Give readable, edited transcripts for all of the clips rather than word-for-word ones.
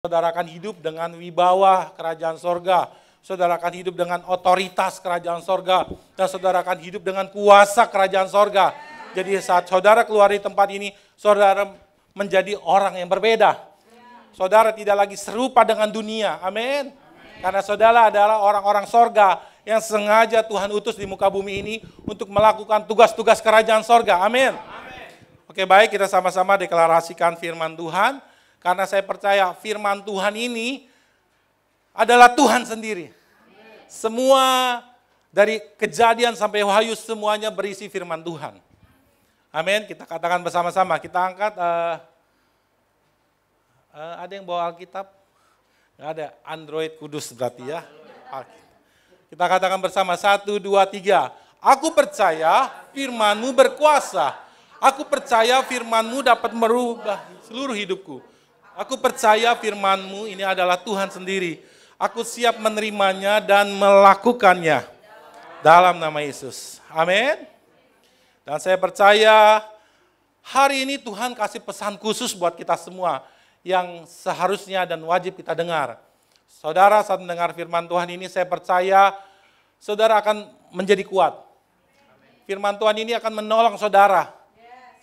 Saudara akan hidup dengan wibawa kerajaan sorga. Saudara akan hidup dengan otoritas kerajaan sorga. Dan saudara akan hidup dengan kuasa kerajaan sorga. Jadi saat saudara keluar dari tempat ini, saudara menjadi orang yang berbeda. Saudara tidak lagi serupa dengan dunia. Amin. Karena saudara adalah orang-orang sorga yang sengaja Tuhan utus di muka bumi ini untuk melakukan tugas-tugas kerajaan sorga. Amin. Oke, baik, kita sama-sama deklarasikan firman Tuhan. Karena saya percaya firman Tuhan ini adalah Tuhan sendiri. Semua dari Kejadian sampai Wahyu semuanya berisi firman Tuhan. Amin, kita katakan bersama-sama. Kita angkat, ada yang bawa Alkitab? Nggak ada, Android kudus berarti ya. Kita katakan bersama, 1, 2, 3. Aku percaya firman-Mu berkuasa. Aku percaya firman-Mu dapat merubah seluruh hidupku. Aku percaya firman-Mu ini adalah Tuhan sendiri. Aku siap menerimanya dan melakukannya. Dalam nama Yesus. Amin. Dan saya percaya hari ini Tuhan kasih pesan khusus buat kita semua. Yang seharusnya dan wajib kita dengar. Saudara saat mendengar firman Tuhan ini saya percaya saudara akan menjadi kuat. Firman Tuhan ini akan menolong saudara.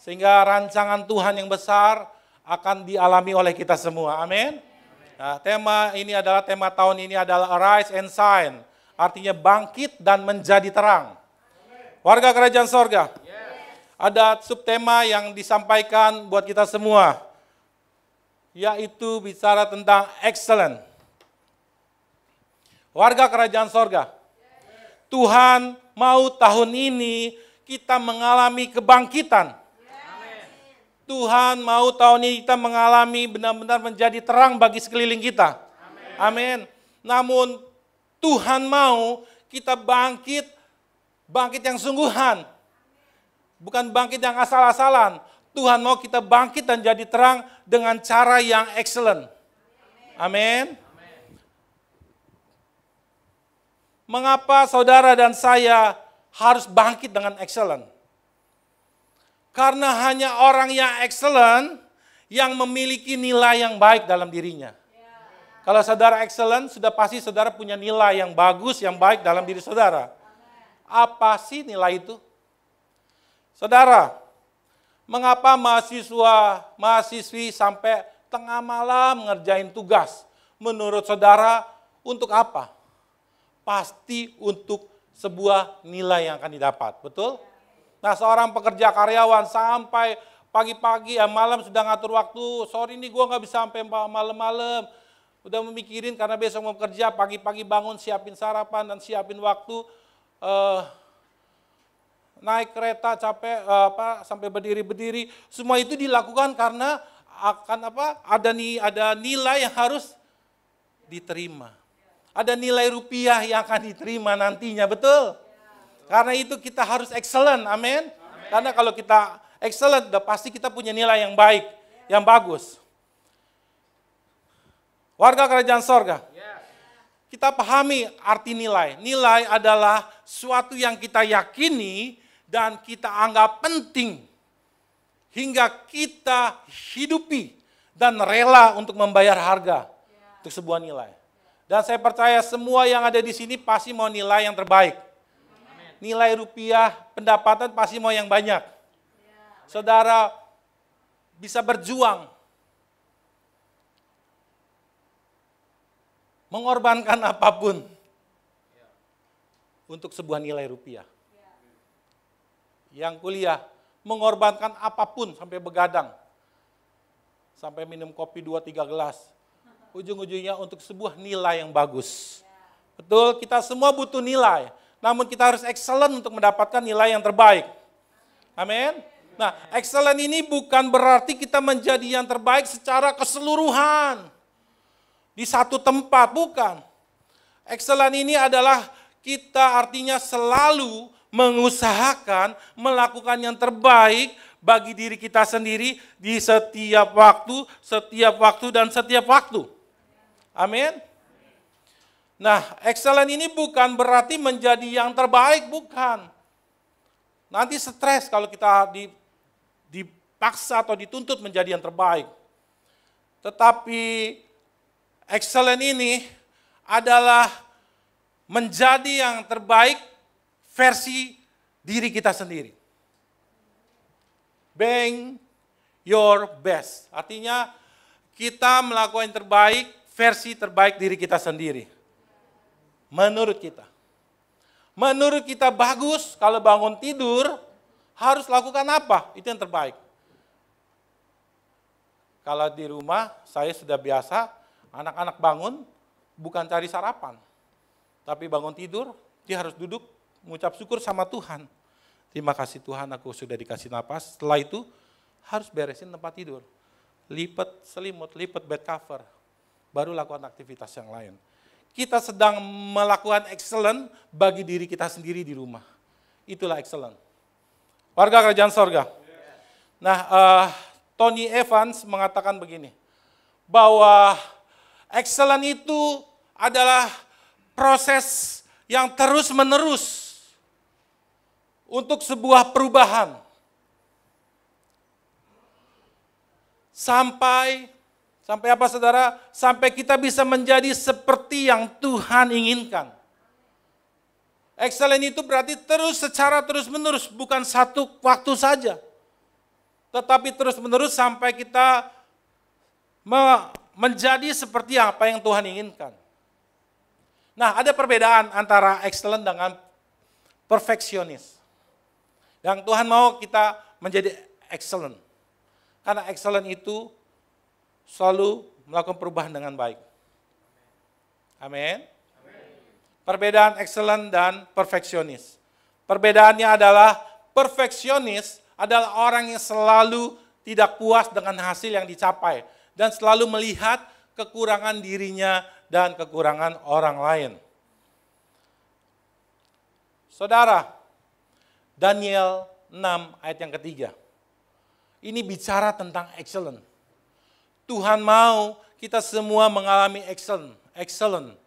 Sehingga rancangan Tuhan yang besar akan dialami oleh kita semua. Amin. Nah, tema ini adalah tema tahun ini adalah Arise and Shine. Artinya bangkit dan menjadi terang. Warga kerajaan sorga. Ada subtema yang disampaikan buat kita semua. Yaitu bicara tentang excellent. Warga kerajaan sorga. Tuhan mau tahun ini kita mengalami kebangkitan. Tuhan mau tahun ini kita mengalami benar-benar menjadi terang bagi sekeliling kita. Amin. Namun Tuhan mau kita bangkit yang sungguhan. Bukan bangkit yang asal-asalan. Tuhan mau kita bangkit dan jadi terang dengan cara yang excellent. Amin. Mengapa saudara dan saya harus bangkit dengan excellent? Karena hanya orang yang excellent yang memiliki nilai yang baik dalam dirinya. Kalau saudara excellent, sudah pasti saudara punya nilai yang bagus, yang baik dalam diri saudara. Apa sih nilai itu? Saudara, mengapa mahasiswi sampai tengah malam ngerjain tugas? Menurut saudara, untuk apa? Pasti untuk sebuah nilai yang akan didapat, betul? Nah, seorang pekerja karyawan sampai pagi-pagi, malam sudah ngatur waktu, sorry nih gue gak bisa sampai malam-malam. Udah memikirin karena besok mau kerja, pagi-pagi bangun, siapin sarapan dan siapin waktu. Naik kereta capek, sampai berdiri-berdiri. Semua itu dilakukan karena ada nilai yang harus diterima. Ada nilai rupiah yang akan diterima nantinya, betul? Karena itu kita harus excellent, amin. Karena kalau kita excellent, udah pasti kita punya nilai yang baik, yang bagus. Warga kerajaan sorga, kita pahami arti nilai. Nilai adalah suatu yang kita yakini dan kita anggap penting. Hingga kita hidupi dan rela untuk membayar harga untuk sebuah nilai. Dan saya percaya semua yang ada di sini pasti mau nilai yang terbaik. Nilai rupiah, pendapatan pasti mau yang banyak. Saudara bisa berjuang. Mengorbankan apapun. Untuk sebuah nilai rupiah. Yang kuliah, mengorbankan apapun sampai begadang. Sampai minum kopi 2-3 gelas. Ujung-ujungnya untuk sebuah nilai yang bagus. Betul, kita semua butuh nilai. Namun kita harus excellent untuk mendapatkan nilai yang terbaik. Amin. Nah, excellent ini bukan berarti kita menjadi yang terbaik secara keseluruhan. Di satu tempat, bukan. Excellent ini adalah kita artinya selalu mengusahakan melakukan yang terbaik bagi diri kita sendiri di setiap waktu dan setiap waktu. Amin. Nah, excellent ini bukan berarti menjadi yang terbaik, bukan. Nanti stres kalau kita dipaksa atau dituntut menjadi yang terbaik. Tetapi excellent ini adalah menjadi yang terbaik versi diri kita sendiri. Being your best. Artinya kita melakukan yang terbaik, versi terbaik diri kita sendiri. Menurut kita. Menurut kita bagus, kalau bangun tidur, harus lakukan apa? Itu yang terbaik. Kalau di rumah, saya sudah biasa, anak-anak bangun, bukan cari sarapan. Tapi bangun tidur, dia harus duduk, mengucap syukur sama Tuhan. Terima kasih Tuhan, aku sudah dikasih napas. Setelah itu, harus beresin tempat tidur. Lipat selimut, lipat bed cover. Baru lakukan aktivitas yang lain. Kita sedang melakukan excellent bagi diri kita sendiri di rumah. Itulah excellent. Warga kerajaan sorga. Nah, Tony Evans mengatakan begini, bahwa excellent itu adalah proses yang terus-menerus untuk sebuah perubahan. Sampai apa saudara? Sampai kita bisa menjadi seperti yang Tuhan inginkan. Excellent itu berarti secara terus-menerus, bukan satu waktu saja. Tetapi terus-menerus sampai kita menjadi seperti apa yang Tuhan inginkan. Nah, ada perbedaan antara excellent dengan perfeksionis. Yang Tuhan mau kita menjadi excellent. Karena excellent itu selalu melakukan perubahan dengan baik. Amin. Perbedaan excellent dan perfeksionis. Perbedaannya adalah perfeksionis adalah orang yang selalu tidak puas dengan hasil yang dicapai. Dan selalu melihat kekurangan dirinya dan kekurangan orang lain. Saudara, Daniel 6 ayat yang ketiga. Ini bicara tentang excellent. Tuhan mau kita semua mengalami excellent.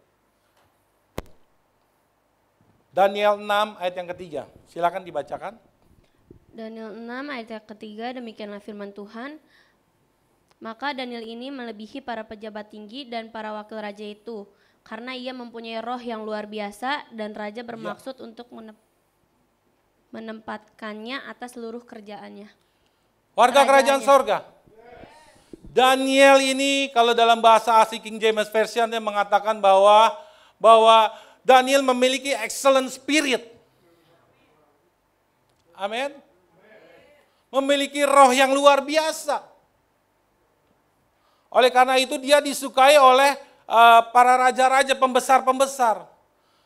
Daniel 6 ayat yang ketiga. Silakan dibacakan. Daniel 6 ayat yang ketiga, demikianlah firman Tuhan. Maka Daniel ini melebihi para pejabat tinggi dan para wakil raja itu, karena ia mempunyai roh yang luar biasa dan raja bermaksud untuk menempatkannya atas seluruh kerjaannya. Warga kerajaan sorga. Daniel ini kalau dalam bahasa asli King James Version dia mengatakan bahwa Daniel memiliki excellent spirit. Amin. Memiliki roh yang luar biasa. Oleh karena itu dia disukai oleh para raja-raja pembesar-pembesar.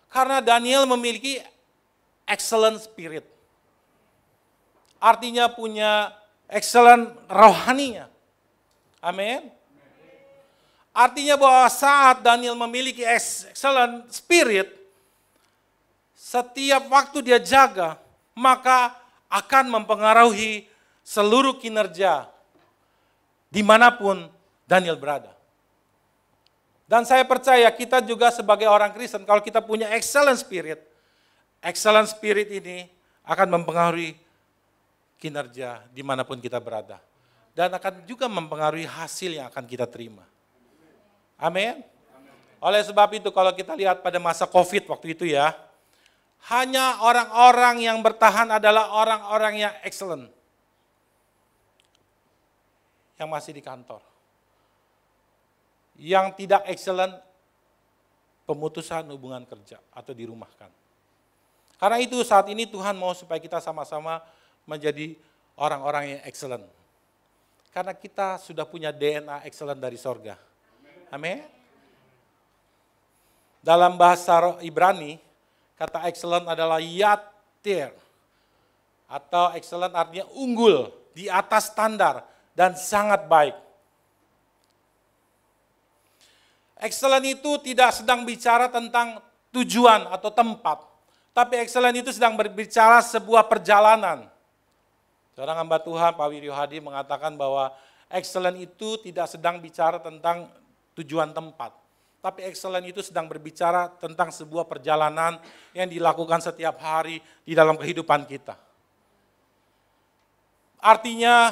Karena Daniel memiliki excellent spirit. Artinya punya excellent rohaninya. Amin. Artinya bahwa saat Daniel memiliki excellent spirit, setiap waktu dia jaga, maka akan mempengaruhi seluruh kinerja dimanapun Daniel berada. Dan saya percaya kita juga sebagai orang Kristen, kalau kita punya excellent spirit ini akan mempengaruhi kinerja dimanapun kita berada. Dan akan juga mempengaruhi hasil yang akan kita terima. Amin. Oleh sebab itu kalau kita lihat pada masa COVID waktu itu ya, hanya orang-orang yang bertahan adalah orang-orang yang excellent. Yang masih di kantor. Yang tidak excellent, pemutusan hubungan kerja atau dirumahkan. Karena itu saat ini Tuhan mau supaya kita sama-sama menjadi orang-orang yang excellent. Karena kita sudah punya DNA excellent dari sorga. Amin. Dalam bahasa Ibrani, kata excellent adalah yatir. Atau excellent artinya unggul, di atas standar, dan sangat baik. Excellent itu tidak sedang bicara tentang tujuan atau tempat. Tapi excellent itu sedang berbicara sebuah perjalanan. Seorang hamba Tuhan, Pak Wiryo Hadi mengatakan bahwa excellent itu tidak sedang bicara tentang tujuan tempat. Tapi excellent itu sedang berbicara tentang sebuah perjalanan yang dilakukan setiap hari di dalam kehidupan kita. Artinya,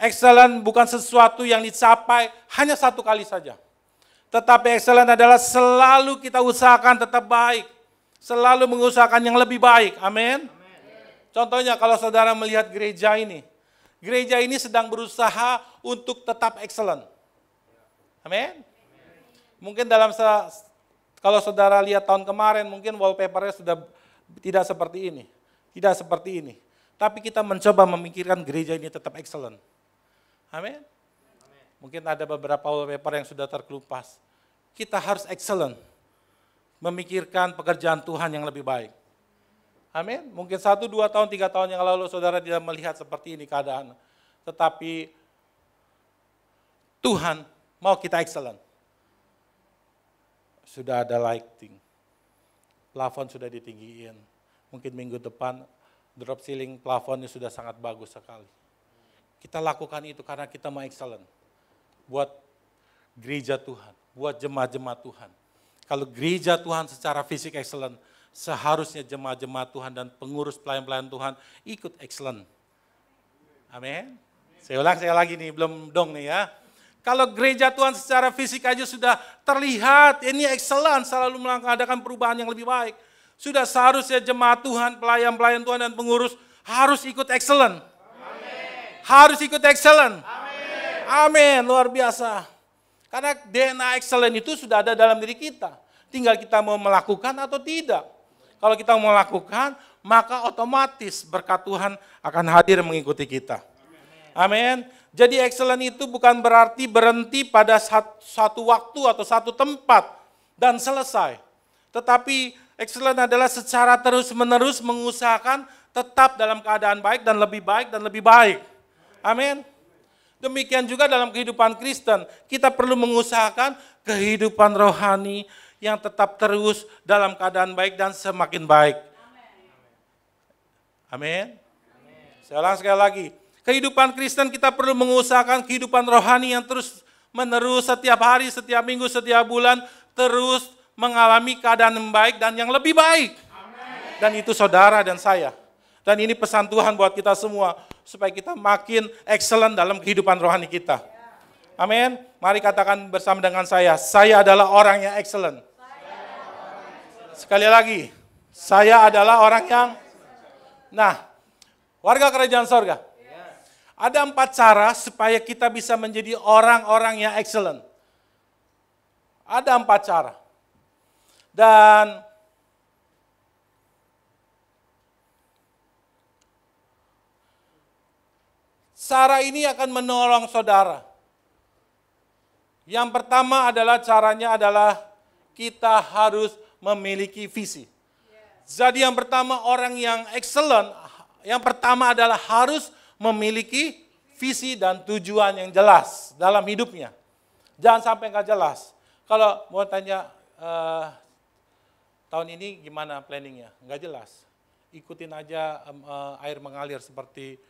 Excellent bukan sesuatu yang dicapai hanya satu kali saja. Tetapi excellent adalah selalu kita usahakan tetap baik. Selalu mengusahakan yang lebih baik. Amin. Contohnya kalau saudara melihat gereja ini. Gereja ini sedang berusaha untuk tetap excellent. Amin. Mungkin kalau saudara lihat tahun kemarin, mungkin wallpapernya sudah tidak seperti ini. Tidak seperti ini. Tapi kita mencoba memikirkan gereja ini tetap excellent. Amin. Mungkin ada beberapa wallpaper yang sudah terkelupas. Kita harus excellent. Memikirkan pekerjaan Tuhan yang lebih baik. Amin. Mungkin 1, 2 tahun, 3 tahun yang lalu saudara tidak melihat seperti ini keadaan. Tetapi Tuhan mau kita excellent. Sudah ada lighting. Plafon sudah ditinggiin. Mungkin minggu depan drop ceiling plafonnya sudah sangat bagus sekali. Kita lakukan itu karena kita mau excellent. Buat gereja Tuhan, buat jemaat-jemaat Tuhan. Kalau gereja Tuhan secara fisik excellent, seharusnya jemaat-jemaat Tuhan dan pengurus pelayan-pelayan Tuhan ikut excellent. Amin. Saya ulang sekali lagi nih, belum dong nih ya. Kalau gereja Tuhan secara fisik aja sudah terlihat, ini excellent, selalu mengadakan perubahan yang lebih baik. Sudah seharusnya jemaat Tuhan, pelayan-pelayan Tuhan dan pengurus harus ikut excellent. Amin. Harus ikut excellent. Amin, luar biasa. Karena DNA excellent itu sudah ada dalam diri kita. Tinggal kita mau melakukan atau tidak. Kalau kita mau melakukan, maka otomatis berkat Tuhan akan hadir mengikuti kita. Amin. Jadi excellent itu bukan berarti berhenti pada satu waktu atau satu tempat dan selesai. Tetapi excellent adalah secara terus-menerus mengusahakan tetap dalam keadaan baik dan lebih baik dan lebih baik. Amin. Demikian juga dalam kehidupan Kristen, kita perlu mengusahakan kehidupan rohani yang tetap terus dalam keadaan baik dan semakin baik. Amin. Saya ulang sekali lagi. Kehidupan Kristen kita perlu mengusahakan kehidupan rohani yang terus menerus setiap hari, setiap minggu, setiap bulan, terus mengalami keadaan yang baik dan yang lebih baik. Amen. Dan itu saudara dan saya. Dan ini pesan Tuhan buat kita semua, supaya kita makin excellent dalam kehidupan rohani kita. Amin. Mari katakan bersama dengan saya adalah orang yang excellent. Sekali lagi, saya adalah orang yang, nah, warga kerajaan sorga. Ada 4 cara supaya kita bisa menjadi orang-orang yang excellent. Ada 4 cara. Dan cara ini akan menolong saudara. Yang pertama adalah caranya adalah kita harus memiliki visi. Jadi yang pertama orang yang excellent, yang pertama adalah harus memiliki visi dan tujuan yang jelas dalam hidupnya. Jangan sampai nggak jelas. Kalau mau tanya tahun ini gimana planningnya? Nggak jelas. Ikutin aja air mengalir seperti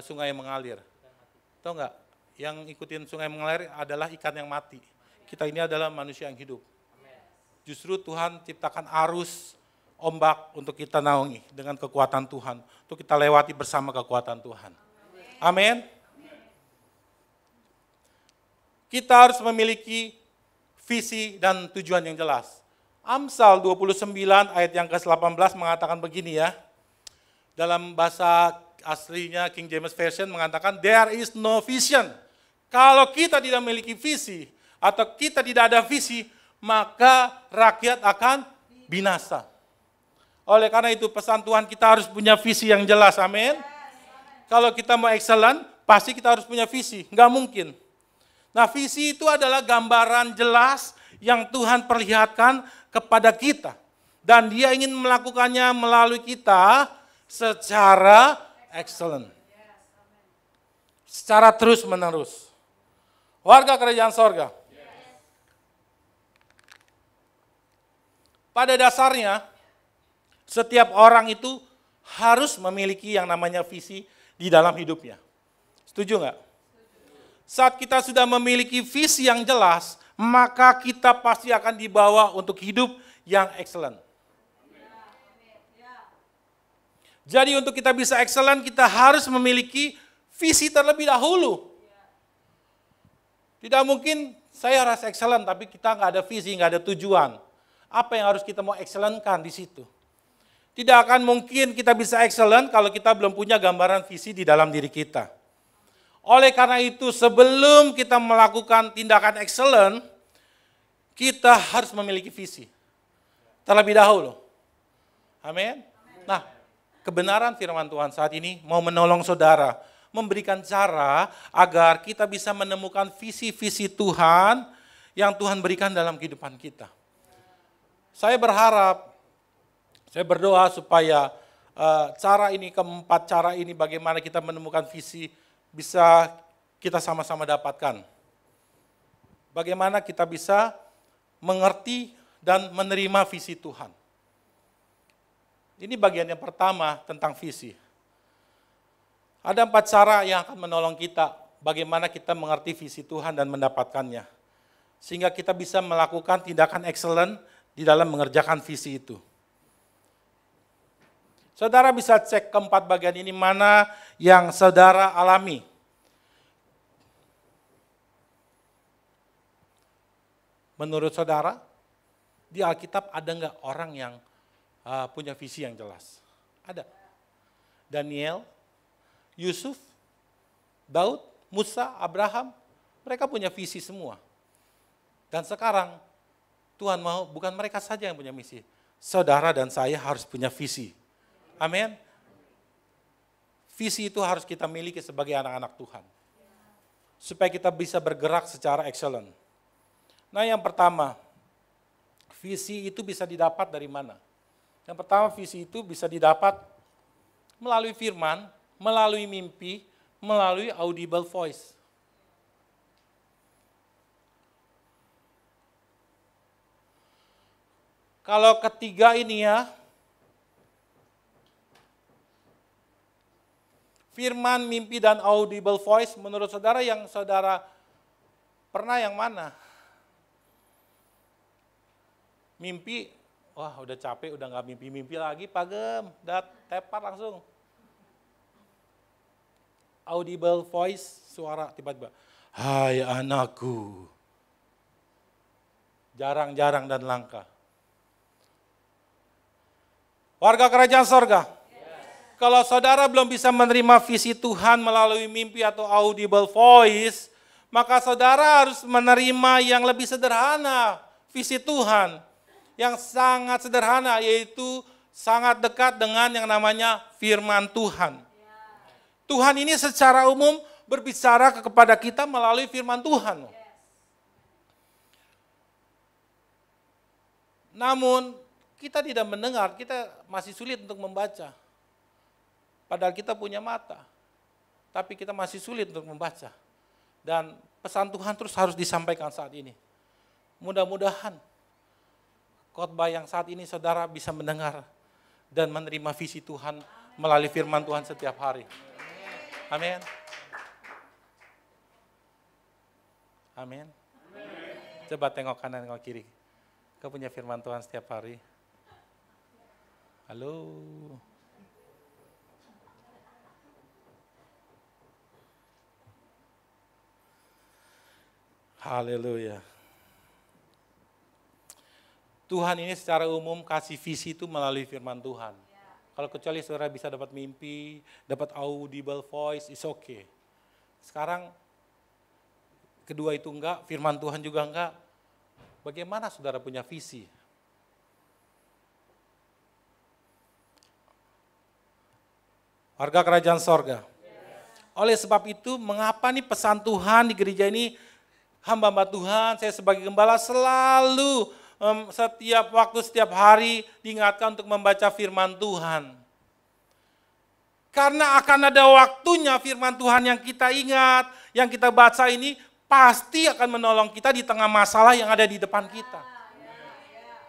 sungai mengalir. Tahu nggak? Yang ikutin sungai mengalir adalah ikan yang mati. Kita ini adalah manusia yang hidup. Justru Tuhan ciptakan arus ombak untuk kita naungi dengan kekuatan Tuhan. Untuk kita lewati bersama kekuatan Tuhan. Amin. Kita harus memiliki visi dan tujuan yang jelas. Amsal 29 ayat yang ke-18 mengatakan begini ya. Dalam bahasa aslinya King James Version mengatakan, there is no vision. Kalau kita tidak memiliki visi atau kita tidak ada visi, maka rakyat akan binasa. Oleh karena itu pesan Tuhan kita harus punya visi yang jelas, amin. Kalau kita mau excellent, pasti kita harus punya visi, nggak mungkin. Nah visi itu adalah gambaran jelas yang Tuhan perlihatkan kepada kita. Dan dia ingin melakukannya melalui kita secara excellent. Secara terus menerus. Warga kerajaan sorga. Pada dasarnya, setiap orang itu harus memiliki yang namanya visi di dalam hidupnya. Setuju nggak? Saat kita sudah memiliki visi yang jelas, maka kita pasti akan dibawa untuk hidup yang excellent. Jadi untuk kita bisa excellent, kita harus memiliki visi terlebih dahulu. Tidak mungkin saya harus excellent, tapi kita nggak ada visi, nggak ada tujuan. Apa yang harus kita mau excellentkan di situ? Tidak akan mungkin kita bisa excellent kalau kita belum punya gambaran visi di dalam diri kita. Oleh karena itu, sebelum kita melakukan tindakan excellent, kita harus memiliki visi terlebih dahulu. Amin. Nah, kebenaran firman Tuhan saat ini mau menolong saudara, memberikan cara agar kita bisa menemukan visi-visi Tuhan yang Tuhan berikan dalam kehidupan kita. Saya berharap, saya berdoa supaya keempat cara ini bagaimana kita menemukan visi bisa kita sama-sama dapatkan. Bagaimana kita bisa mengerti dan menerima visi Tuhan. Ini bagian yang pertama tentang visi. Ada 4 cara yang akan menolong kita bagaimana kita mengerti visi Tuhan dan mendapatkannya. Sehingga kita bisa melakukan tindakan excellent di dalam mengerjakan visi itu. Saudara bisa cek keempat bagian ini mana yang saudara alami. Menurut saudara, di Alkitab ada nggak orang yang punya visi yang jelas? Ada. Daniel, Yusuf, Daud, Musa, Abraham, mereka punya visi semua. Dan sekarang Tuhan mau bukan mereka saja yang punya misi. Saudara dan saya harus punya visi. Amin. Visi itu harus kita miliki sebagai anak-anak Tuhan. Supaya kita bisa bergerak secara excellent. Nah, yang pertama, visi itu bisa didapat dari mana? Yang pertama, visi itu bisa didapat melalui firman, melalui mimpi, melalui audible voice. Kalau ketiga ini ya, firman, mimpi, dan audible voice, menurut saudara yang saudara pernah yang mana? Mimpi, wah udah capek, udah gak mimpi-mimpi lagi, pagem, udah tepar langsung. Audible voice, suara tiba-tiba, hai anakku. Jarang-jarang dan langka. Warga kerajaan sorga, kalau saudara belum bisa menerima visi Tuhan melalui mimpi atau audible voice, maka saudara harus menerima yang lebih sederhana, visi Tuhan. Yang sangat sederhana, yaitu sangat dekat dengan yang namanya firman Tuhan. Tuhan ini secara umum berbicara kepada kita melalui firman Tuhan. Namun, kita tidak mendengar, kita masih sulit untuk membaca. Padahal kita punya mata, tapi kita masih sulit untuk membaca. Dan pesan Tuhan terus harus disampaikan saat ini. Mudah-mudahan khotbah yang saat ini saudara bisa mendengar dan menerima visi Tuhan melalui firman Tuhan setiap hari. Amin. Amin. Coba tengok kanan, tengok kiri. Kau punya firman Tuhan setiap hari? Halo. Haleluya. Tuhan ini secara umum kasih visi itu melalui firman Tuhan. Kalau kecuali saudara bisa dapat mimpi, dapat audible voice, it's okay. Sekarang kedua itu enggak, firman Tuhan juga enggak. Bagaimana saudara punya visi? Warga kerajaan sorga. Oleh sebab itu, mengapa nih pesan Tuhan di gereja ini, hamba-hamba Tuhan, saya sebagai gembala selalu setiap waktu, setiap hari diingatkan untuk membaca firman Tuhan. Karena akan ada waktunya firman Tuhan yang kita ingat, yang kita baca ini pasti akan menolong kita di tengah masalah yang ada di depan kita.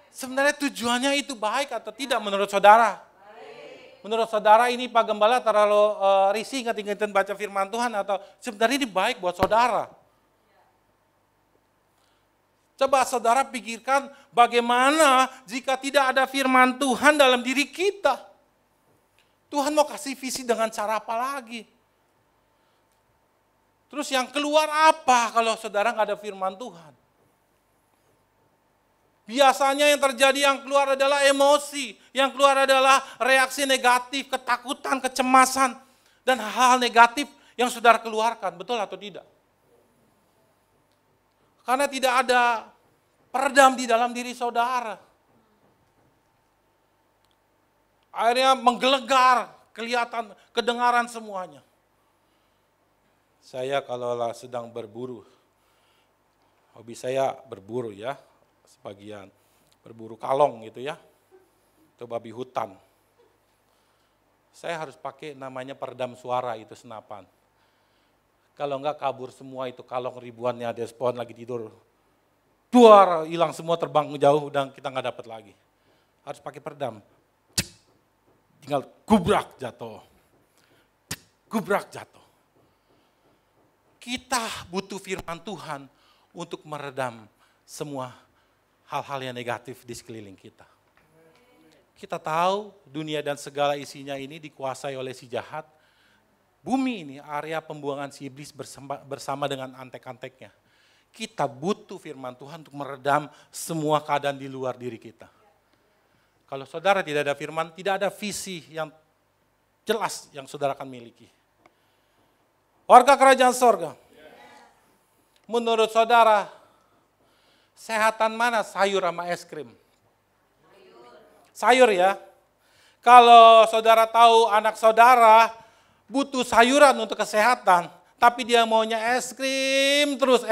Sebenarnya tujuannya itu baik atau tidak menurut saudara? Menurut saudara ini Pak Gembala terlalu risih ingat-ingatin baca firman Tuhan atau sebenarnya ini baik buat saudara? Coba saudara pikirkan bagaimana jika tidak ada firman Tuhan dalam diri kita. Tuhan mau kasih visi dengan cara apa lagi? Terus yang keluar apa kalau saudara nggak ada firman Tuhan? Biasanya yang terjadi yang keluar adalah emosi, yang keluar adalah reaksi negatif, ketakutan, kecemasan, dan hal-hal negatif yang saudara keluarkan, betul atau tidak? Karena tidak ada peredam di dalam diri saudara. Akhirnya menggelegar, kelihatan, kedengaran semuanya. Saya kalau sedang berburu, hobi saya berburu ya, sebagian berburu kalong gitu ya, atau babi hutan. Saya harus pakai namanya peredam suara, itu senapan. Kalau enggak kabur semua itu kalong ribuannya di pohon lagi tidur. Duar, hilang semua, terbang jauh dan kita nggak dapat lagi. Harus pakai peredam. Tinggal gubrak jatuh. Gubrak jatuh. Kita butuh firman Tuhan untuk meredam semua hal-hal yang negatif di sekeliling kita. Kita tahu dunia dan segala isinya ini dikuasai oleh si jahat. Bumi ini area pembuangan si iblis bersama dengan antek-anteknya. Kita butuh firman Tuhan untuk meredam semua keadaan di luar diri kita. Kalau saudara tidak ada firman, tidak ada visi yang jelas yang saudara akan miliki. Warga kerajaan sorga, menurut saudara, sehatan mana sayur sama es krim? Sayur ya. Kalau saudara tahu anak saudara butuh sayuran untuk kesehatan, tapi dia maunya es krim terus.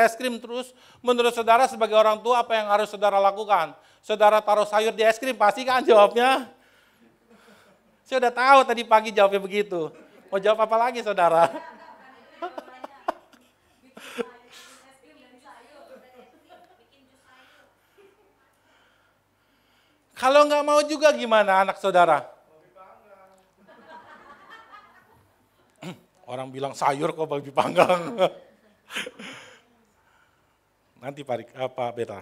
Menurut saudara sebagai orang tua apa yang harus saudara lakukan? Saudara taruh sayur di es krim, pasti kan jawabnya? Saya udah tahu tadi pagi jawabnya begitu. Mau jawab apa lagi saudara? Kalau nggak mau juga gimana anak saudara? Orang bilang sayur kok babi panggang. Nanti Pak Beta.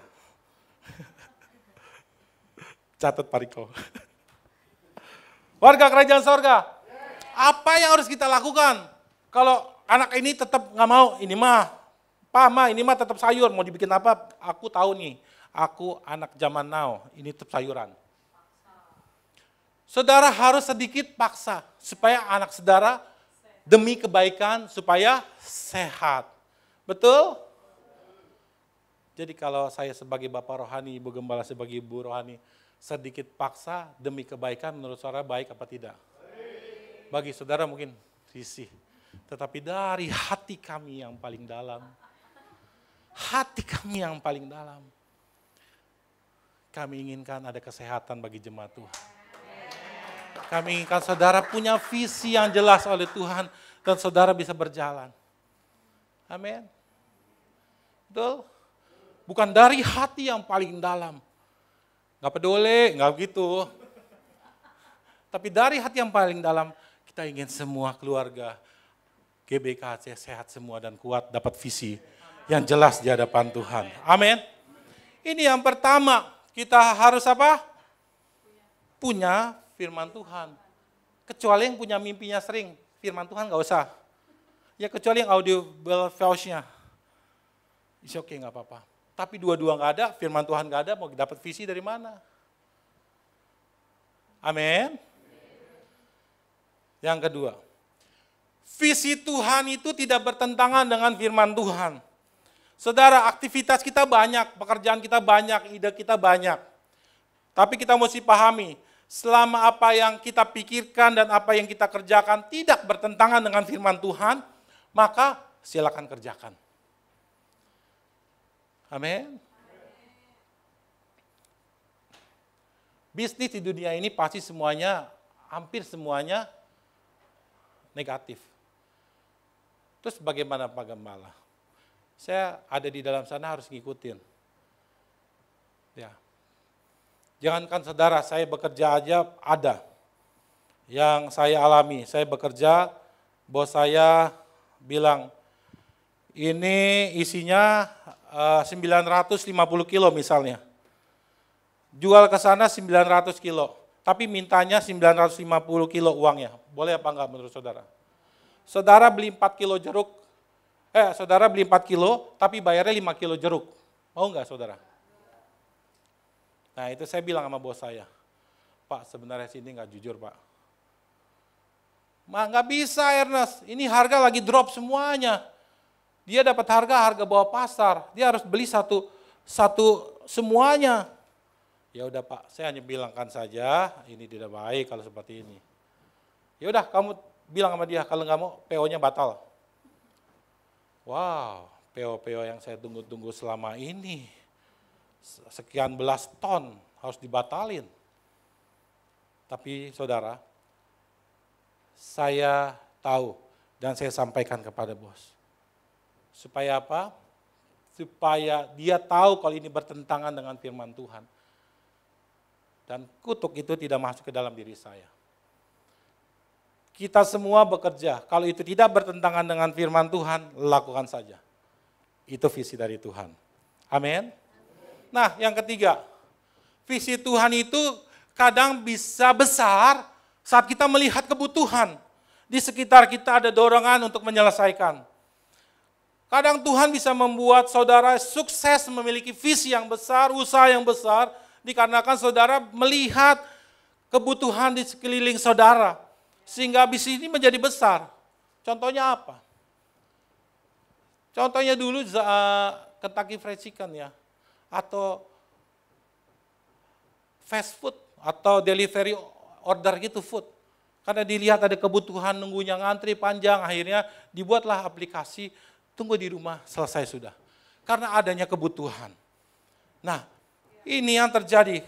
Catat Pak Riko. Warga kerajaan sorga, apa yang harus kita lakukan? Kalau anak ini tetap nggak mau, ini mah, Pak, Ma, ini mah tetap sayur, mau dibikin apa? Aku tahu nih, aku anak zaman now, ini tetap sayuran. Saudara harus sedikit paksa, supaya anak saudara demi kebaikan, supaya sehat. Betul? Jadi kalau saya sebagai Bapak Rohani, Ibu Gembala sebagai Ibu Rohani, sedikit paksa demi kebaikan, menurut saudara baik apa tidak? Bagi saudara mungkin risih. Tetapi dari hati kami yang paling dalam, kami inginkan ada kesehatan bagi jemaat Tuhan. Kami inginkan saudara punya visi yang jelas oleh Tuhan dan saudara bisa berjalan. Amin. Betul? Bukan dari hati yang paling dalam. Nggak peduli, nggak begitu. Tapi dari hati yang paling dalam, kita ingin semua keluarga GBKC sehat semua dan kuat, dapat visi yang jelas di hadapan Tuhan. Amin. Ini yang pertama, kita harus apa? Punya firman Tuhan. Kecuali yang punya mimpinya sering, firman Tuhan nggak usah. Ya kecuali yang audible voice-nya. It's okay, nggak apa-apa. Tapi dua-dua nggak ada, firman Tuhan nggak ada, mau dapat visi dari mana? Amin. Yang kedua, visi Tuhan itu tidak bertentangan dengan firman Tuhan. Saudara, aktivitas kita banyak, pekerjaan kita banyak, ide kita banyak. Tapi kita mesti pahami, selama apa yang kita pikirkan dan apa yang kita kerjakan tidak bertentangan dengan firman Tuhan, maka silakan kerjakan. Amin. Bisnis di dunia ini pasti semuanya, hampir semuanya negatif. Terus bagaimana Pak Gembala? Saya ada di dalam sana harus ngikutin. Ya. Jangankan saudara, saya bekerja aja ada. Yang saya alami, saya bekerja, bos saya bilang, ini isinya 950 kilo misalnya. Jual ke sana 900 kilo, tapi mintanya 950 kilo uangnya. Boleh apa enggak menurut saudara? Saudara beli 4 kilo jeruk, saudara beli 4 kilo, tapi bayarnya 5 kilo jeruk. Mau nggak saudara? Nah itu saya bilang sama bos saya, Pak sebenarnya sini nggak jujur Pak. Nggak bisa Ernest, ini harga lagi drop semuanya. Dia dapat harga bawah pasar, dia harus beli satu semuanya. Ya udah Pak, saya hanya bilangkan saja, ini tidak baik kalau seperti ini. Ya udah kamu bilang sama dia, kalau nggak mau PO-nya batal. Wow, PO yang saya tunggu-tunggu selama ini, sekian belas ton harus dibatalin. Tapi saudara, saya tahu dan saya sampaikan kepada bos. Supaya apa? Supaya dia tahu kalau ini bertentangan dengan firman Tuhan. Dan kutuk itu tidak masuk ke dalam diri saya. Kita semua bekerja, kalau itu tidak bertentangan dengan firman Tuhan, lakukan saja. Itu visi dari Tuhan. Amin. Nah yang ketiga, visi Tuhan itu kadang bisa besar saat kita melihat kebutuhan. Di sekitar kita ada dorongan untuk menyelesaikan. Kadang Tuhan bisa membuat saudara sukses memiliki visi yang besar, usaha yang besar, dikarenakan saudara melihat kebutuhan di sekeliling saudara. Sehingga visi ini menjadi besar. Contohnya apa? Contohnya dulu Kentucky Fried Chicken ya. Atau fast food, atau delivery order gitu food. Karena dilihat ada kebutuhan nunggunya ngantri panjang, akhirnya dibuatlah aplikasi, tunggu di rumah, selesai sudah. Karena adanya kebutuhan. Nah, ini yang terjadi.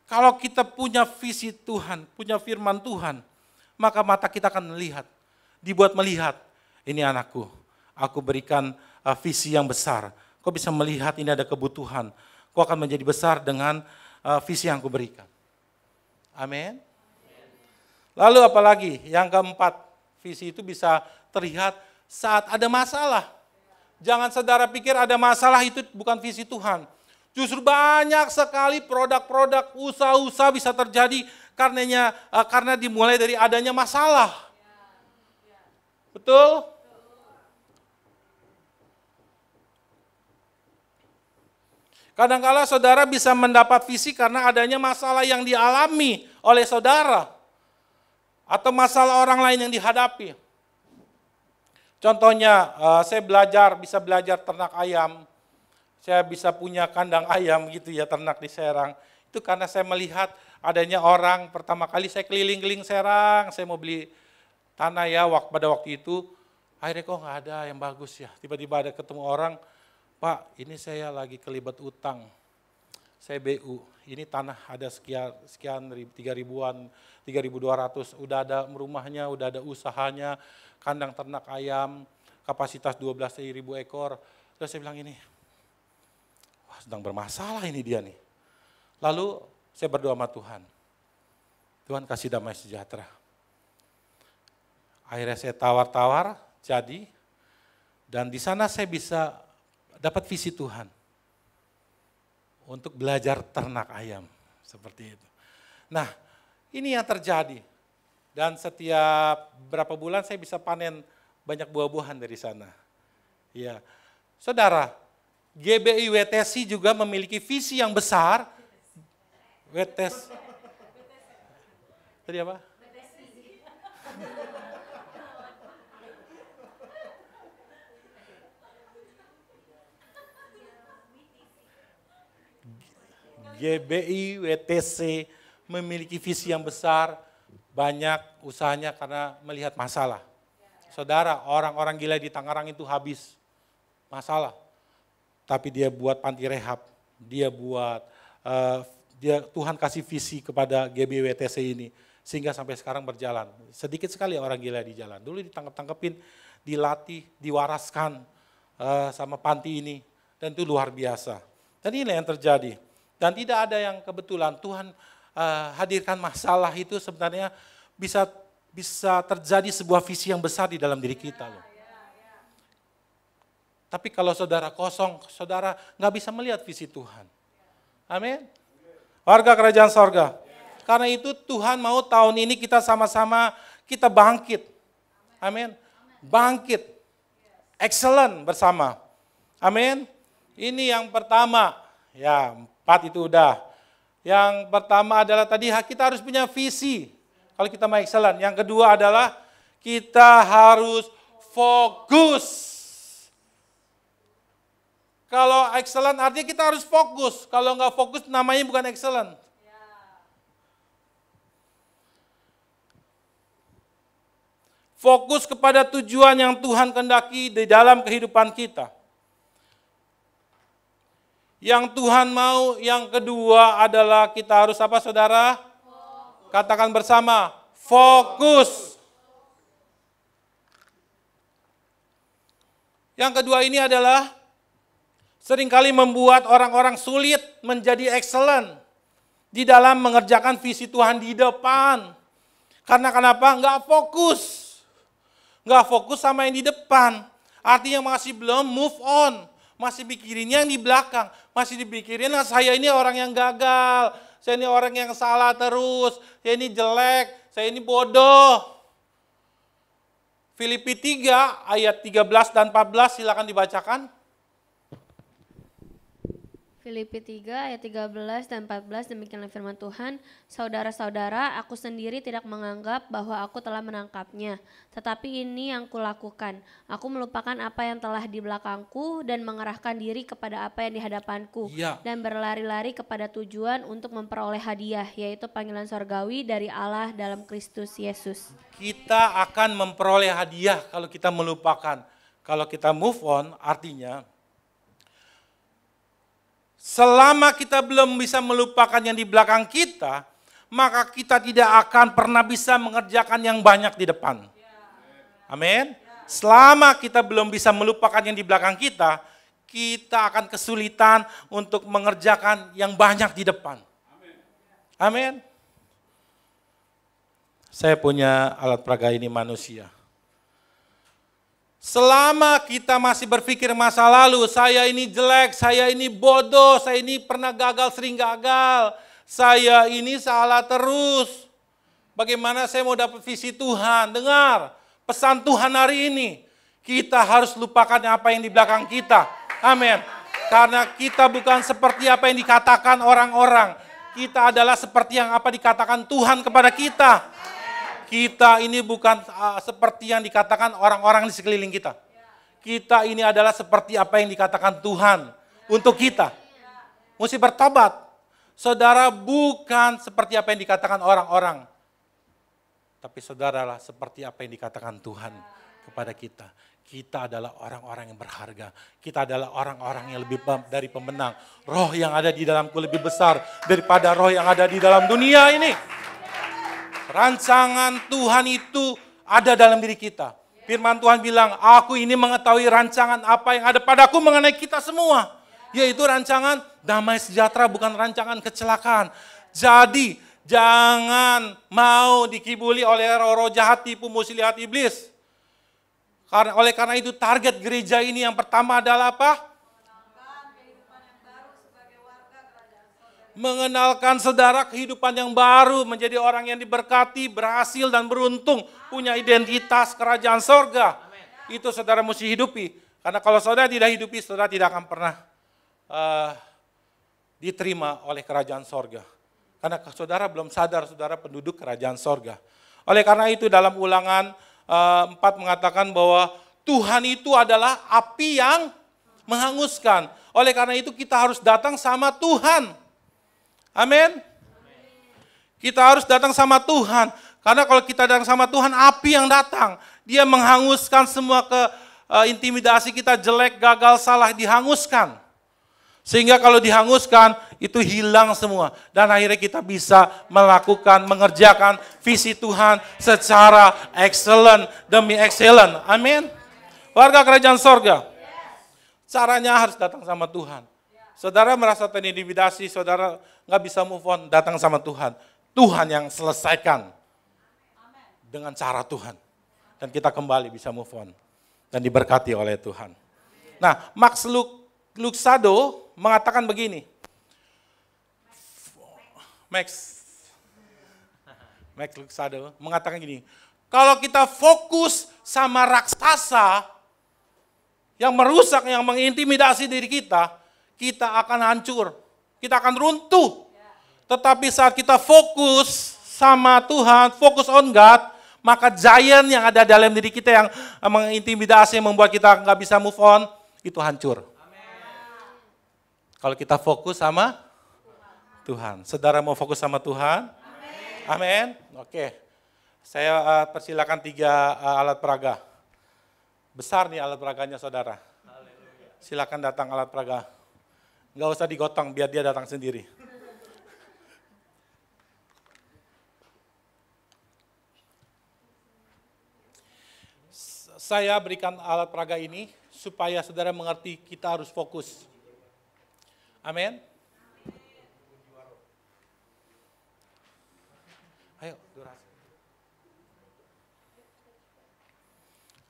Kalau kita punya visi Tuhan, punya firman Tuhan, maka mata kita akan melihat, dibuat melihat, ini anakku, aku berikan visi yang besar. Kau bisa melihat ini ada kebutuhan, kau akan menjadi besar dengan visi yang aku berikan. Amin. Lalu apalagi? Yang keempat, visi itu bisa terlihat saat ada masalah. Jangan saudara pikir ada masalah itu bukan visi Tuhan. Justru banyak sekali produk-produk, usaha-usaha bisa terjadi karena dimulai dari adanya masalah. Betul? Kadang-kala saudara bisa mendapat visi karena adanya masalah yang dialami oleh saudara. Atau masalah orang lain yang dihadapi. Contohnya, saya bisa belajar ternak ayam. Saya bisa punya kandang ayam gitu ya, ternak di Serang. Itu karena saya melihat adanya orang, pertama kali saya keliling-keliling Serang, saya mau beli tanah ya, pada waktu itu, akhirnya kok nggak ada yang bagus ya. Tiba-tiba ada ketemu orang, Pak ini saya lagi kelibat utang, saya BU, ini tanah ada sekian 3.000-an, 3.200, udah ada rumahnya, udah ada usahanya, kandang ternak ayam, kapasitas 12.000 ekor. Terus saya bilang ini, wah sedang bermasalah ini dia nih. Lalu saya berdoa sama Tuhan, Tuhan kasih damai sejahtera. Akhirnya saya tawar-tawar, jadi, dan di sana saya bisa dapat visi Tuhan untuk belajar ternak ayam, seperti itu. Nah, ini yang terjadi. Dan setiap berapa bulan saya bisa panen banyak buah-buahan dari sana. Ya, saudara, GBI WTC juga memiliki visi yang besar. WTC. Tadi apa? GBI WTC memiliki visi yang besar, banyak usahanya karena melihat masalah. Saudara, orang-orang gila di Tangerang itu habis masalah. Tapi dia buat panti rehab, dia buat, Tuhan kasih visi kepada GBI WTC ini. Sehingga sampai sekarang berjalan. Sedikit sekali orang gila di jalan. Dulu ditangkap-tangkepin, dilatih, diwaraskan sama panti ini. Dan itu luar biasa. Dan inilah yang terjadi. Dan tidak ada yang kebetulan, Tuhan hadirkan masalah itu sebenarnya bisa terjadi sebuah visi yang besar di dalam diri kita loh. Tapi kalau saudara kosong, saudara nggak bisa melihat visi Tuhan. Amin. Warga kerajaan sorga. Karena itu Tuhan mau tahun ini kita sama-sama kita bangkit. Amin. Bangkit. excellent bersama. Amin. Ini yang pertama. Ya, 4 itu udah. Yang pertama adalah tadi kita harus punya visi. Kalau kita mau excellent. Yang kedua adalah kita harus fokus. Kalau excellent artinya kita harus fokus. Kalau nggak fokus namanya bukan excellent. Fokus kepada tujuan yang Tuhan kehendaki di dalam kehidupan kita. Yang Tuhan mau, yang kedua adalah kita harus apa saudara? Fokus. Katakan bersama, fokus. Yang kedua ini adalah seringkali membuat orang-orang sulit menjadi excellent di dalam mengerjakan visi Tuhan di depan. Karena kenapa? Nggak fokus. Nggak fokus sama yang di depan. Artinya masih belum move on. Masih mikirinnya yang di belakang. Masih dipikirin, saya ini orang yang gagal. Saya ini orang yang salah terus. Saya ini jelek. Saya ini bodoh. Filipi 3 ayat 13 dan 14 silakan dibacakan. Filipi 3 ayat 13 dan 14 demikianlah firman Tuhan, saudara-saudara, aku sendiri tidak menganggap bahwa aku telah menangkapnya, tetapi ini yang kulakukan, aku melupakan apa yang telah di belakangku dan mengerahkan diri kepada apa yang di hadapanku, dan berlari-lari kepada tujuan untuk memperoleh hadiah, yaitu panggilan sorgawi dari Allah dalam Kristus Yesus. Kita akan memperoleh hadiah kalau kita melupakan. Kalau kita move on artinya selama kita belum bisa melupakan yang di belakang kita, maka kita tidak akan pernah bisa mengerjakan yang banyak di depan. Amin. Selama kita belum bisa melupakan yang di belakang kita, kita akan kesulitan untuk mengerjakan yang banyak di depan. Amin. Saya punya alat peraga ini manusia. Selama kita masih berpikir masa lalu, saya ini jelek, saya ini bodoh, saya ini pernah gagal, sering gagal, saya ini salah terus. Bagaimana saya mau dapat visi Tuhan? Dengar, pesan Tuhan hari ini, kita harus lupakan apa yang di belakang kita. Amin. Karena kita bukan seperti apa yang dikatakan orang-orang. Kita adalah seperti yang apa dikatakan Tuhan kepada kita. Kita ini bukan seperti yang dikatakan orang-orang di sekeliling kita. Kita ini adalah seperti apa yang dikatakan Tuhan untuk kita. Mesti bertobat. Saudara bukan seperti apa yang dikatakan orang-orang. Tapi saudaralah seperti apa yang dikatakan Tuhan kepada kita. Kita adalah orang-orang yang berharga. Kita adalah orang-orang yang lebih dari pemenang. Roh yang ada di dalamku lebih besar daripada roh yang ada di dalam dunia ini. Rancangan Tuhan itu ada dalam diri kita. Firman Tuhan bilang, aku ini mengetahui rancangan apa yang ada padaku mengenai kita semua. Yaitu rancangan damai sejahtera, bukan rancangan kecelakaan. Jadi, jangan mau dikibuli oleh roh-roh jahat, tipu muslihat iblis. Oleh karena itu target gereja ini yang pertama adalah apa? Mengenalkan saudara kehidupan yang baru, menjadi orang yang diberkati, berhasil dan beruntung, punya identitas kerajaan sorga. Itu saudara mesti hidupi. Karena kalau saudara tidak hidupi, saudara tidak akan pernah diterima oleh kerajaan sorga. Karena saudara belum sadar, saudara penduduk kerajaan sorga. Oleh karena itu dalam Ulangan 4 mengatakan bahwa Tuhan itu adalah api yang menghanguskan. Oleh karena itu kita harus datang sama Tuhan. Amin. Kita harus datang sama Tuhan. Karena kalau kita datang sama Tuhan, api yang datang. Dia menghanguskan semua intimidasi kita jelek, gagal, salah, dihanguskan. Sehingga kalau dihanguskan, itu hilang semua. Dan akhirnya kita bisa melakukan, mengerjakan visi Tuhan secara excellent demi excellent. Amin. Warga kerajaan sorga. Caranya harus datang sama Tuhan. Saudara merasa terintimidasi, saudara nggak bisa move on, datang sama Tuhan. Tuhan yang selesaikan dengan cara Tuhan. Dan kita kembali bisa move on. Dan diberkati oleh Tuhan. Nah, Max Lucado mengatakan begini. Max Lucado mengatakan gini. Kalau kita fokus sama raksasa, yang merusak, yang mengintimidasi diri kita, kita akan hancur, kita akan runtuh. Tetapi saat kita fokus sama Tuhan, fokus on God, maka giant yang ada dalam diri kita yang mengintimidasi, yang membuat kita nggak bisa move on, itu hancur. Kalau kita fokus sama Tuhan. Saudara mau fokus sama Tuhan? Amin. Oke. Saya persilakan 3 alat peraga. Besar nih alat peraganya saudara. Silakan datang alat peraga. Nggak usah digotong, biar dia datang sendiri. Saya berikan alat peraga ini supaya saudara mengerti kita harus fokus. Amin. Ayo, durasi.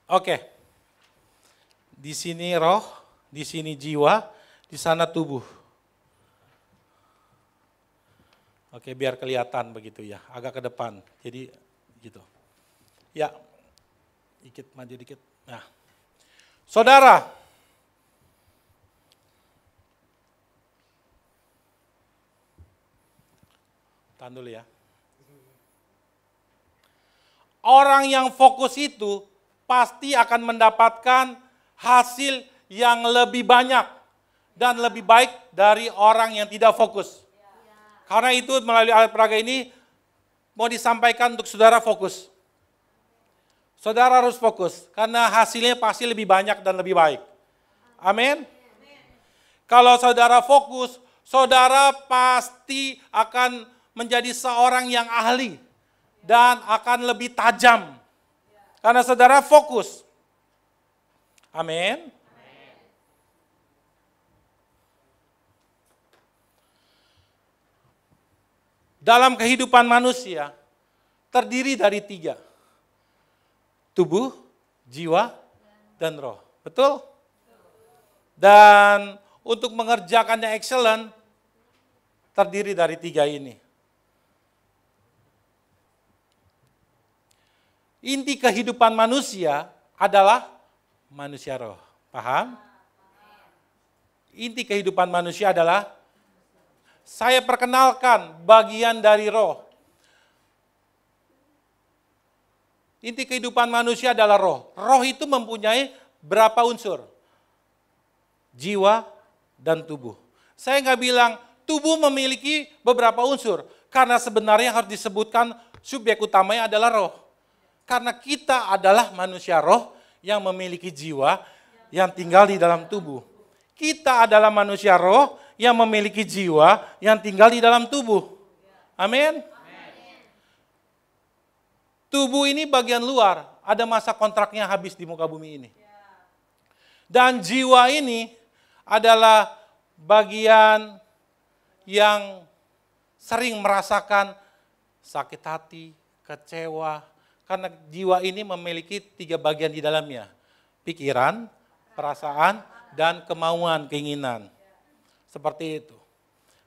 Oke. Di sini roh, di sini jiwa, di sana tubuh. Oke, biar kelihatan begitu ya, agak ke depan. Jadi gitu. Ya. Dikit, maju dikit. Nah. Saudara, tahan dulu ya. Orang yang fokus itu pasti akan mendapatkan hasil yang lebih banyak dan lebih baik dari orang yang tidak fokus. Karena itu melalui alat peraga ini mau disampaikan untuk saudara fokus. Saudara harus fokus karena hasilnya pasti lebih banyak dan lebih baik. Amin. Kalau saudara fokus, saudara pasti akan menjadi seorang yang ahli dan akan lebih tajam. Karena saudara fokus. Amin. Dalam kehidupan manusia terdiri dari 3. Tubuh, jiwa, dan roh. Betul? Dan untuk mengerjakannya excellent, terdiri dari 3 ini. Inti kehidupan manusia adalah manusia roh. Paham? Inti kehidupan manusia adalah, saya perkenalkan bagian dari roh. Inti kehidupan manusia adalah roh. Roh itu mempunyai berapa unsur? Jiwa dan tubuh. Saya nggak bilang tubuh memiliki beberapa unsur. Karena sebenarnya harus disebutkan subjek utamanya adalah roh. Karena kita adalah manusia roh yang memiliki jiwa yang tinggal di dalam tubuh. Kita adalah manusia roh yang memiliki jiwa yang tinggal di dalam tubuh. Amin. Tubuh ini bagian luar, ada masa kontraknya habis di muka bumi ini. Dan jiwa ini adalah bagian yang sering merasakan sakit hati, kecewa. Karena jiwa ini memiliki 3 bagian di dalamnya. Pikiran, perasaan, dan kemauan, keinginan. Seperti itu.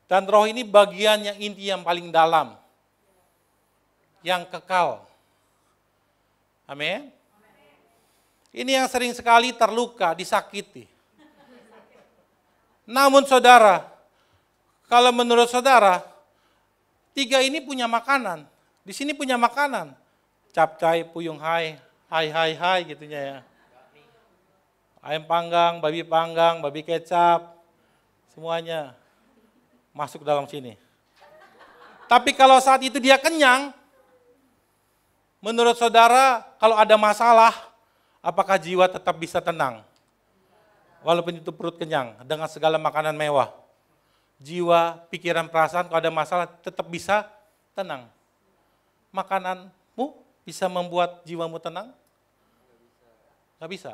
Dan roh ini bagian yang inti yang paling dalam. Yang kekal. Amin. Ini yang sering sekali terluka, disakiti. Namun saudara, kalau menurut saudara, 3 ini punya makanan. Di sini punya makanan. Capcay, puyung hai gitunya ya. Ayam panggang, babi kecap, semuanya masuk dalam sini. Tapi kalau saat itu dia kenyang, menurut saudara, kalau ada masalah, apakah jiwa tetap bisa tenang? Walaupun itu perut kenyang, dengan segala makanan mewah. Jiwa, pikiran, perasaan, kalau ada masalah, tetap bisa tenang. Makananmu bisa membuat jiwamu tenang? Gak bisa.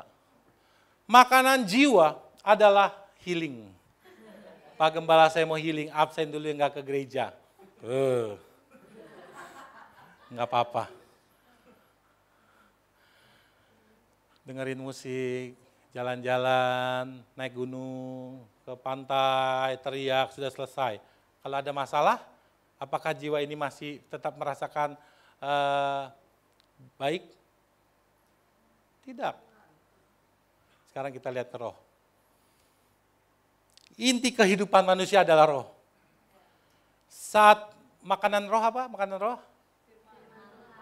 Makanan jiwa adalah healing. Pak Gembala, saya mau healing, absen dulu nggak ke gereja. Nggak apa-apa. Dengerin musik, jalan-jalan, naik gunung, ke pantai, teriak, sudah selesai. Kalau ada masalah, apakah jiwa ini masih tetap merasakan baik? Tidak. Sekarang kita lihat ke roh. Inti kehidupan manusia adalah roh. Saat makanan roh apa? Makanan roh?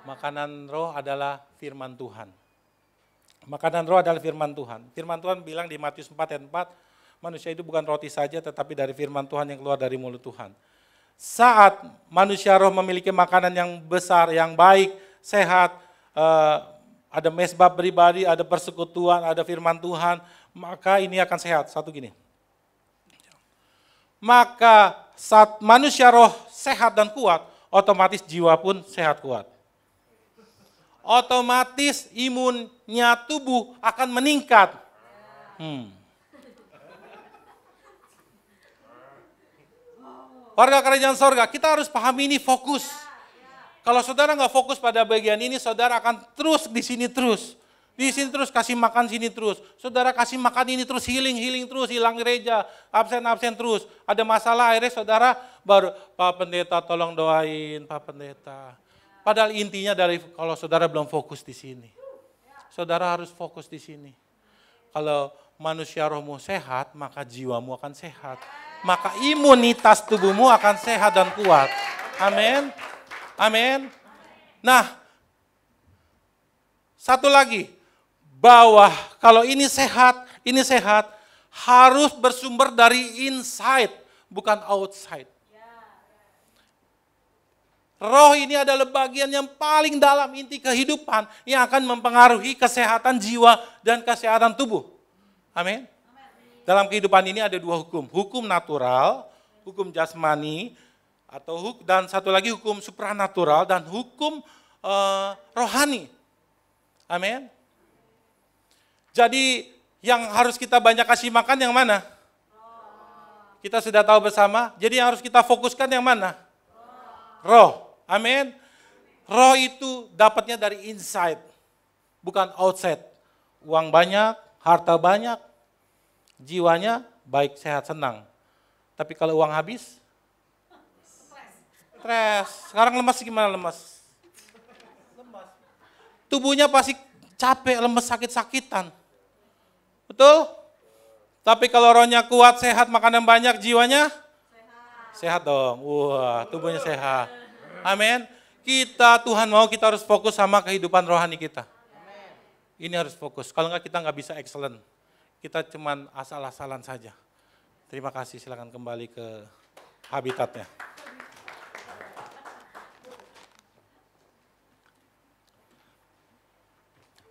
Makanan roh adalah firman Tuhan. Makanan roh adalah firman Tuhan. Firman Tuhan bilang di Matius 4 ayat 4, manusia itu bukan roti saja tetapi dari firman Tuhan yang keluar dari mulut Tuhan. Saat manusia roh memiliki makanan yang besar, yang baik, sehat, ada mesbah pribadi, ada persekutuan, ada firman Tuhan, maka ini akan sehat. Satu gini. Maka saat manusia roh sehat dan kuat, otomatis jiwa pun sehat kuat. Otomatis imunnya tubuh akan meningkat. Warga kerajaan sorga, kita harus pahami ini fokus. Kalau saudara nggak fokus pada bagian ini, saudara akan terus di sini terus. Di sini terus kasih makan sini terus. Saudara kasih makan ini terus, healing terus, hilang gereja, absen terus. Ada masalah akhirnya saudara baru, Pak Pendeta tolong doain, Pak Pendeta. Padahal intinya dari kalau saudara belum fokus di sini. Saudara harus fokus di sini. Kalau manusia rohmu sehat, maka jiwamu akan sehat. Maka imunitas tubuhmu akan sehat dan kuat. Amin. Amin. Nah, satu lagi, bahwa kalau ini sehat harus bersumber dari inside, bukan outside. Roh ini adalah bagian yang paling dalam inti kehidupan yang akan mempengaruhi kesehatan jiwa dan kesehatan tubuh. Amin. Dalam kehidupan ini ada dua hukum. Hukum natural, hukum jasmani, dan satu lagi hukum supranatural dan hukum rohani. Amin. Jadi yang harus kita banyak kasih makan yang mana? Kita sudah tahu bersama. Jadi yang harus kita fokuskan yang mana? Roh. Amin. Roh itu dapatnya dari inside, bukan outside. Uang banyak, harta banyak, jiwanya baik, sehat, senang. Tapi kalau uang habis, stres. Sekarang lemas gimana lemas? Lemas. Tubuhnya pasti capek, lemes, sakit-sakitan. Betul? Tapi kalau rohnya kuat, sehat, makanan banyak, jiwanya? Sehat dong. Wah, tubuhnya sehat. Amin. Tuhan mau kita harus fokus sama kehidupan rohani kita. Ini harus fokus. Kalau enggak kita nggak bisa excellent. Kita cuman asal-asalan saja. Terima kasih, silakan kembali ke habitatnya.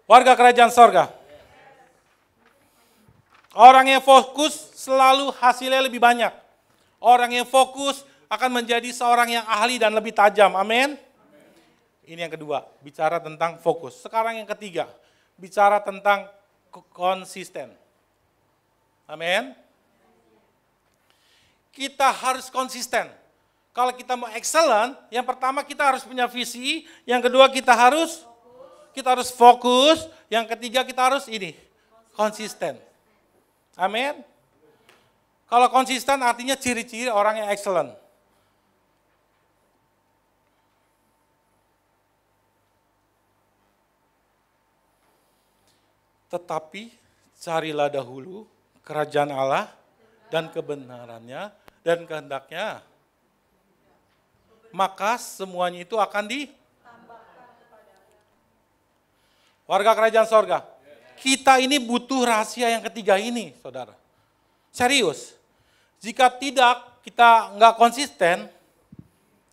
Warga kerajaan sorga. Orang yang fokus selalu hasilnya lebih banyak. Orang yang fokus akan menjadi seorang yang ahli dan lebih tajam. Amin. Ini yang kedua, bicara tentang fokus. Sekarang yang ketiga, bicara tentang konsisten. Amin. Kita harus konsisten. Kalau kita mau excellent, yang pertama kita harus punya visi, yang kedua kita harus fokus, yang ketiga kita harus konsisten. Amin. Kalau konsisten artinya ciri-ciri orang yang excellent. Tetapi carilah dahulu kerajaan Allah dan kebenarannya dan kehendaknya. Maka semuanya itu akan ditambahkan kepadamu. Warga kerajaan sorga, kita ini butuh rahasia yang ketiga ini, saudara. Serius. Jika tidak, kita nggak konsisten,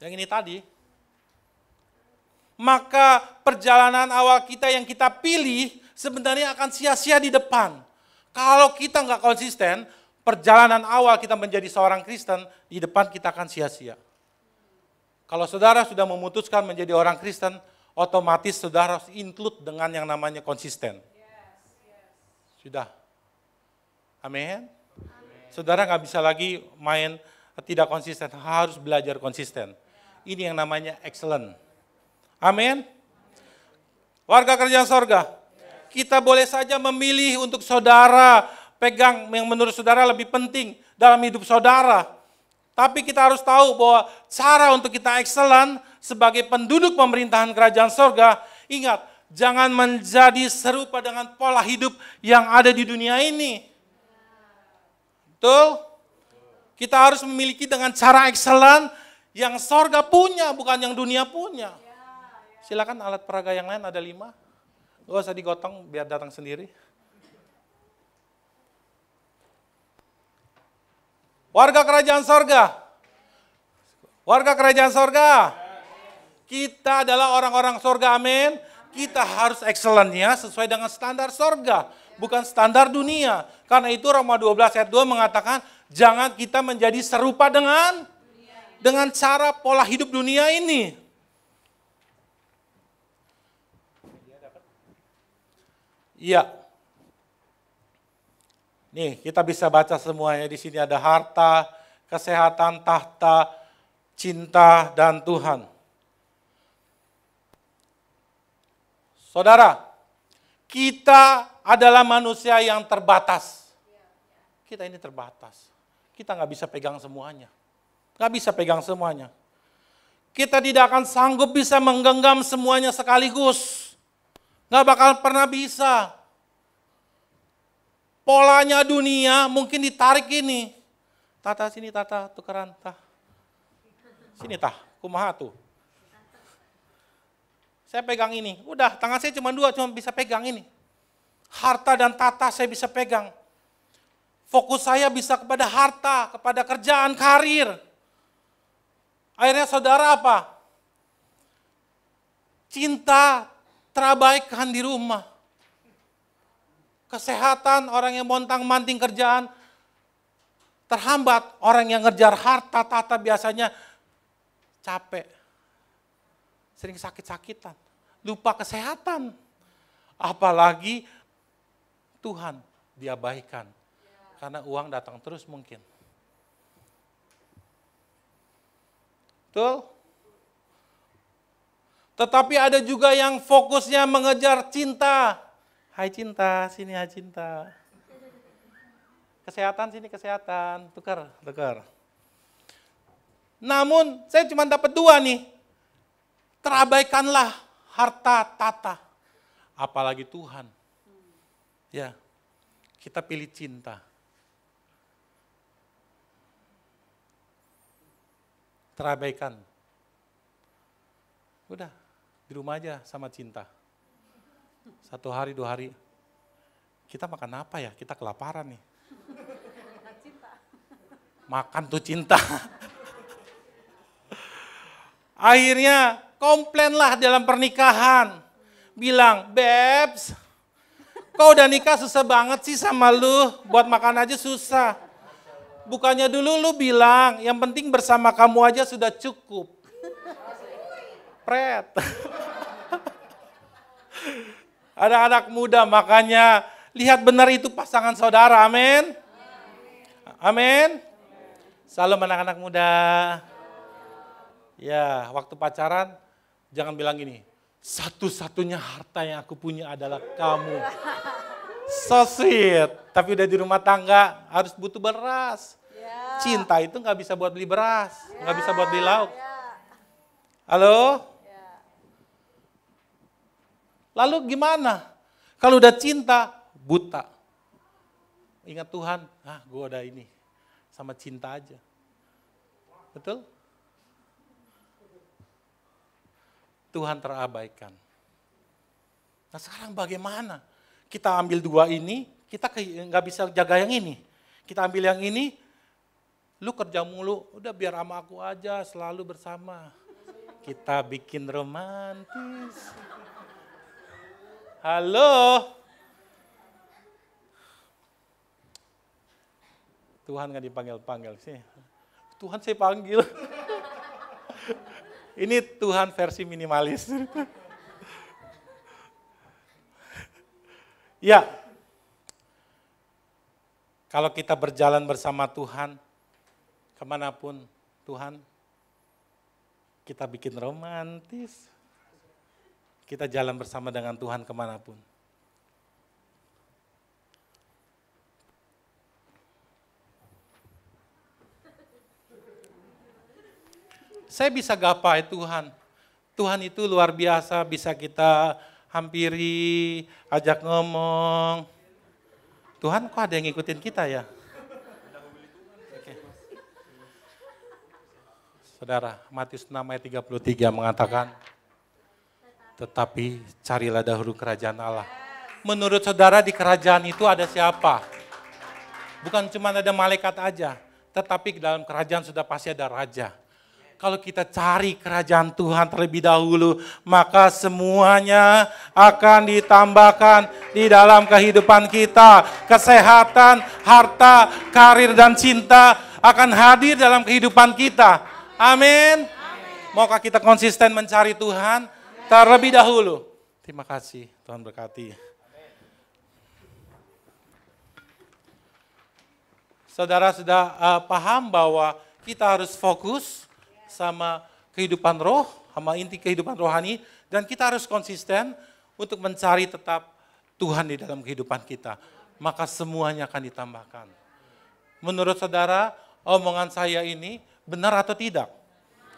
yang ini tadi, maka perjalanan awal kita yang kita pilih sebenarnya akan sia-sia di depan. Kalau kita nggak konsisten, perjalanan awal kita menjadi seorang Kristen, di depan kita akan sia-sia. Kalau saudara sudah memutuskan menjadi orang Kristen, otomatis saudara harus include dengan yang namanya konsisten. Sudah. Amin. Saudara nggak bisa lagi main tidak konsisten, harus belajar konsisten. Ini yang namanya excellent. Amin. Warga kerajaan sorga, kita boleh saja memilih untuk saudara pegang yang menurut saudara lebih penting dalam hidup saudara. Tapi kita harus tahu bahwa cara untuk kita excellent sebagai penduduk pemerintahan kerajaan sorga, ingat, Jangan menjadi serupa dengan pola hidup yang ada di dunia ini. Betul? Kita harus memiliki dengan cara excellent yang sorga punya, bukan yang dunia punya. Silakan alat peraga yang lain ada 5. Gak usah digotong, biar datang sendiri. Warga kerajaan sorga. Warga kerajaan sorga. Kita adalah orang-orang sorga, amin. Kita harus excellent-nya sesuai dengan standar sorga, bukan standar dunia. Karena itu Roma 12 ayat 2 mengatakan, jangan kita menjadi serupa dengan cara pola hidup dunia ini. Iya. Nih, kita bisa baca semuanya. Di sini ada harta, kesehatan, tahta, cinta, dan Tuhan. Saudara, kita adalah manusia yang terbatas. Kita ini terbatas. Kita nggak bisa pegang semuanya. Nggak bisa pegang semuanya. Kita tidak akan sanggup bisa menggenggam semuanya sekaligus. Nggak bakal pernah bisa. Polanya dunia mungkin ditarik gini. Tata sini, tata, tukeran, tah. Sini tah, kumaha tuh. Saya pegang ini. Udah, tangan saya cuma 2, cuma bisa pegang ini. Harta dan tata saya bisa pegang. Fokus saya bisa kepada harta, kepada kerjaan, karir. Akhirnya saudara apa? Cinta terabaikan di rumah. Kesehatan, orang yang montang-manting kerjaan terhambat. Orang yang ngejar harta, tata biasanya capek. Sering sakit-sakitan. Lupa kesehatan. Apalagi Tuhan diabaikan. Karena uang datang terus mungkin. Betul? Tetapi ada juga yang fokusnya mengejar cinta. Hai cinta, sini hai cinta. Kesehatan, sini kesehatan. Tukar. Namun saya cuma dapat 2 nih. Terabaikanlah harta, tata. Apalagi Tuhan. Ya, kita pilih cinta. Terabaikan. Udah, di rumah aja sama cinta. 1 hari, 2 hari. Kita makan apa ya? Kita kelaparan nih. Makan tuh cinta. Akhirnya komplainlah dalam pernikahan. Bilang, Bebs, kau udah nikah susah banget sih sama lu. Buat makan aja susah. Bukannya dulu lu bilang, yang penting bersama kamu aja sudah cukup. Pret. Ada anak muda, makanya lihat benar itu pasangan saudara, amin. Amin. Salam anak-anak muda. Ya, waktu pacaran jangan bilang gini, satu-satunya harta yang aku punya adalah kamu. So sweet, tapi udah di rumah tangga harus butuh beras. Cinta itu nggak bisa buat beli beras, nggak bisa buat beli lauk. Halo? Lalu gimana? Kalau udah cinta, buta. Ingat Tuhan, gue udah ini, sama cinta aja. Betul? Tuhan terabaikan. Nah sekarang bagaimana? Kita ambil 2 ini, kita nggak bisa jaga yang ini. Kita ambil yang ini, lu kerja mulu, udah biar sama aku aja, selalu bersama. Kita bikin romantis. Halo? Tuhan nggak dipanggil-panggil sih. Tuhan saya panggil. Ini Tuhan versi minimalis. Ya, kalau kita berjalan bersama Tuhan, kemanapun Tuhan, kita bikin romantis. Kita jalan bersama dengan Tuhan kemanapun. Saya bisa gapai Tuhan. Tuhan itu luar biasa, bisa kita hampiri, ajak ngomong. Tuhan kok ada yang ngikutin kita ya? Oke. Saudara, Matius 6 ayat 33 mengatakan, tetapi carilah dahulu kerajaan Allah. Menurut saudara di kerajaan itu ada siapa? Bukan cuma ada malaikat aja, tetapi dalam kerajaan sudah pasti ada raja. Kalau kita cari kerajaan Tuhan terlebih dahulu, maka semuanya akan ditambahkan di dalam kehidupan kita. Kesehatan, harta, karir, dan cinta akan hadir dalam kehidupan kita. Amin. Maukah kita konsisten mencari Tuhan terlebih dahulu? Terima kasih, Tuhan berkati. Saudara sudah paham bahwa kita harus fokus sama kehidupan roh, sama inti kehidupan rohani, dan kita harus konsisten untuk mencari tetap Tuhan di dalam kehidupan kita. Maka semuanya akan ditambahkan. Menurut saudara, omongan saya ini benar atau tidak?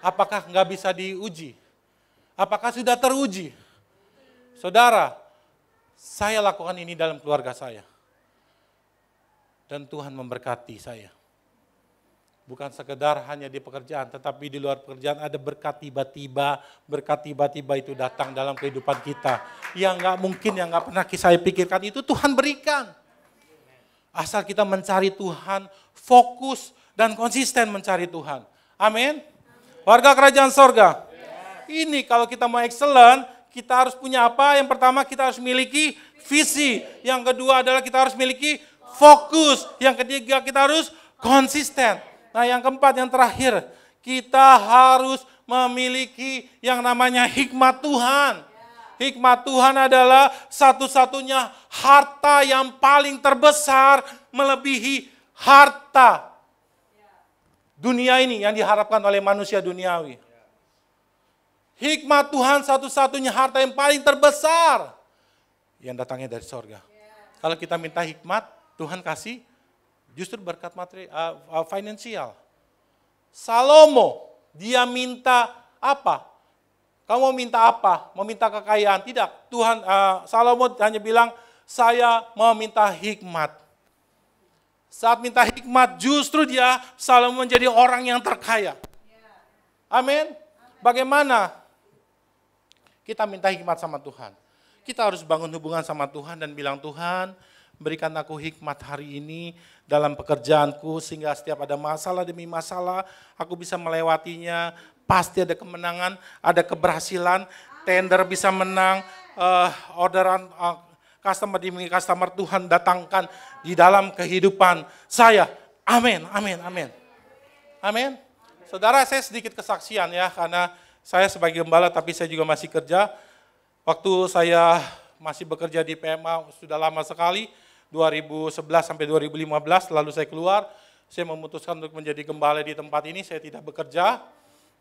Apakah nggak bisa diuji? Apakah sudah teruji? Saudara, saya lakukan ini dalam keluarga saya. Dan Tuhan memberkati saya. Bukan sekedar hanya di pekerjaan, tetapi di luar pekerjaan ada berkat tiba-tiba itu datang dalam kehidupan kita. Yang nggak mungkin, yang nggak pernah saya pikirkan, itu Tuhan berikan. Asal kita mencari Tuhan, fokus dan konsisten mencari Tuhan. Amin. Warga kerajaan sorga. Ini kalau kita mau excellent, kita harus punya apa? Yang pertama kita harus memiliki visi. Yang kedua adalah kita harus memiliki fokus. Yang ketiga kita harus konsisten. Nah yang keempat, yang terakhir, kita harus memiliki yang namanya hikmat Tuhan. Hikmat Tuhan adalah satu-satunya harta yang paling terbesar melebihi harta dunia ini yang diharapkan oleh manusia duniawi. Hikmat Tuhan satu-satunya harta yang paling terbesar yang datangnya dari sorga. Kalau kita minta hikmat, Tuhan kasih justru berkat materi, finansial. Salomo, dia minta apa? Kamu mau minta apa? Mau minta kekayaan? Tidak. Tuhan, Salomo hanya bilang, saya mau minta hikmat. Saat minta hikmat, justru Salomo menjadi orang yang terkaya. Amin. Bagaimana kita minta hikmat sama Tuhan? Kita harus bangun hubungan sama Tuhan dan bilang, Tuhan, berikan aku hikmat hari ini dalam pekerjaanku, sehingga setiap ada masalah demi masalah, aku bisa melewatinya. Pasti ada kemenangan, ada keberhasilan, tender bisa menang, orderan customer demi customer Tuhan datangkan di dalam kehidupan saya. Amin, amin, amin. Amin. Saudara, saya sedikit kesaksian ya, karena saya sebagai gembala tapi saya juga masih kerja. Waktu saya masih bekerja di PMA sudah lama sekali, 2011 sampai 2015, lalu saya keluar, saya memutuskan untuk menjadi gembala di tempat ini, saya tidak bekerja,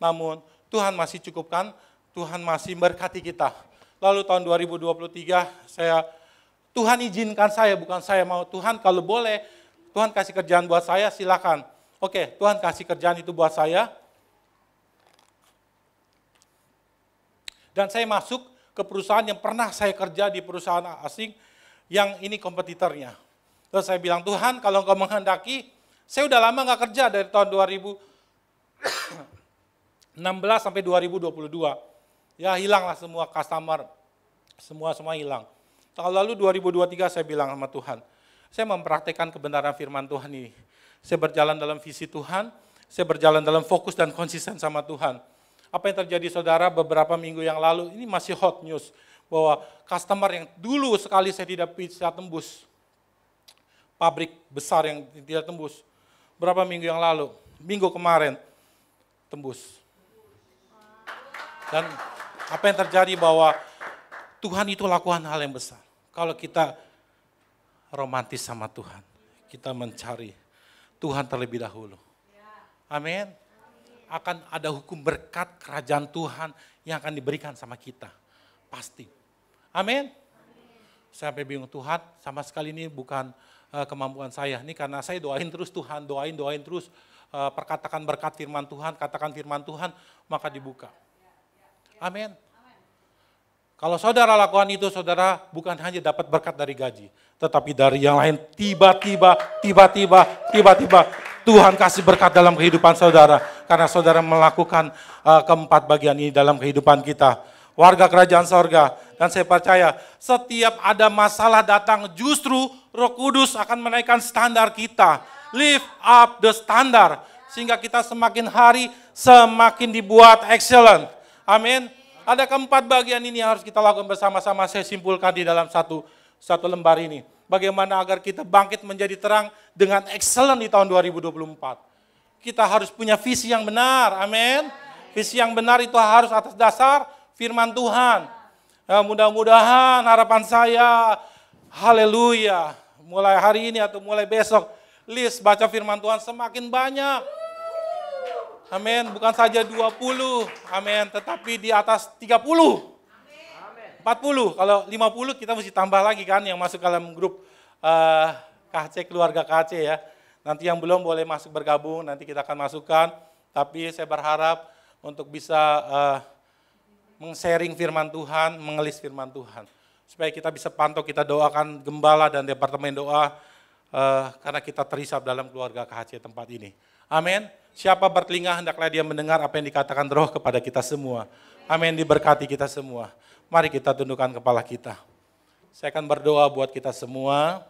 namun Tuhan masih cukupkan, Tuhan masih berkati kita. Lalu tahun 2023, Tuhan izinkan saya, bukan saya mau, Tuhan kalau boleh, Tuhan kasih kerjaan buat saya, silakan. Oke, Tuhan kasih kerjaan itu buat saya. Dan saya masuk ke perusahaan yang pernah saya kerja di perusahaan asing, yang ini kompetitornya. Terus saya bilang, Tuhan kalau Engkau menghendaki, saya udah lama gak kerja dari tahun 2016 sampai 2022. Ya hilanglah semua customer, semua hilang. Tahun lalu 2023 saya bilang sama Tuhan, saya mempraktekkan kebenaran firman Tuhan ini. Saya berjalan dalam visi Tuhan, saya berjalan dalam fokus dan konsisten sama Tuhan. Apa yang terjadi saudara beberapa minggu yang lalu, ini masih hot news. Bahwa customer yang dulu sekali saya tidak bisa tembus, pabrik besar yang tidak tembus, berapa minggu yang lalu, minggu kemarin, tembus. Dan apa yang terjadi bahwa Tuhan itu lakukan hal yang besar. Kalau kita romantis sama Tuhan, kita mencari Tuhan terlebih dahulu. Amin. Akan ada hukum berkat kerajaan Tuhan yang akan diberikan sama kita. Pasti. Amin. Saya sampai bingung, Tuhan sama sekali ini bukan kemampuan saya. Ini karena saya doain terus Tuhan, doain terus. Perkatakan berkat firman Tuhan, katakan firman Tuhan, maka dibuka. Amin. Kalau saudara lakukan itu, saudara bukan hanya dapat berkat dari gaji, tetapi dari yang lain tiba-tiba Tuhan kasih berkat dalam kehidupan saudara. Karena saudara melakukan keempat bagian ini dalam kehidupan kita. Warga kerajaan sorga. Dan saya percaya setiap ada masalah datang, justru Roh Kudus akan menaikkan standar kita. Lift up the standard. Sehingga kita semakin hari semakin dibuat excellent. Amin. Ada keempat bagian ini yang harus kita lakukan bersama-sama. Saya simpulkan di dalam satu lembar ini. Bagaimana agar kita bangkit menjadi terang dengan excellent di tahun 2024. Kita harus punya visi yang benar. Amin. Visi yang benar itu harus atas dasar firman Tuhan. Ya, mudah-mudahan harapan saya, haleluya, mulai hari ini atau mulai besok, list baca firman Tuhan semakin banyak. Amin, bukan saja 20, amin, tetapi di atas 30, 40, kalau 50 kita mesti tambah lagi kan yang masuk dalam grup KC, keluarga KC ya. Nanti yang belum boleh masuk bergabung, nanti kita akan masukkan, tapi saya berharap untuk bisa meng-sharing firman Tuhan, mengelis firman Tuhan. Supaya kita bisa pantau, kita doakan gembala dan departemen doa, karena kita terisap dalam keluarga KHC tempat ini. Amin. Siapa bertelinga hendaklah dia mendengar apa yang dikatakan Roh kepada kita semua. Amin, diberkati kita semua. Mari kita tundukkan kepala kita. Saya akan berdoa buat kita semua.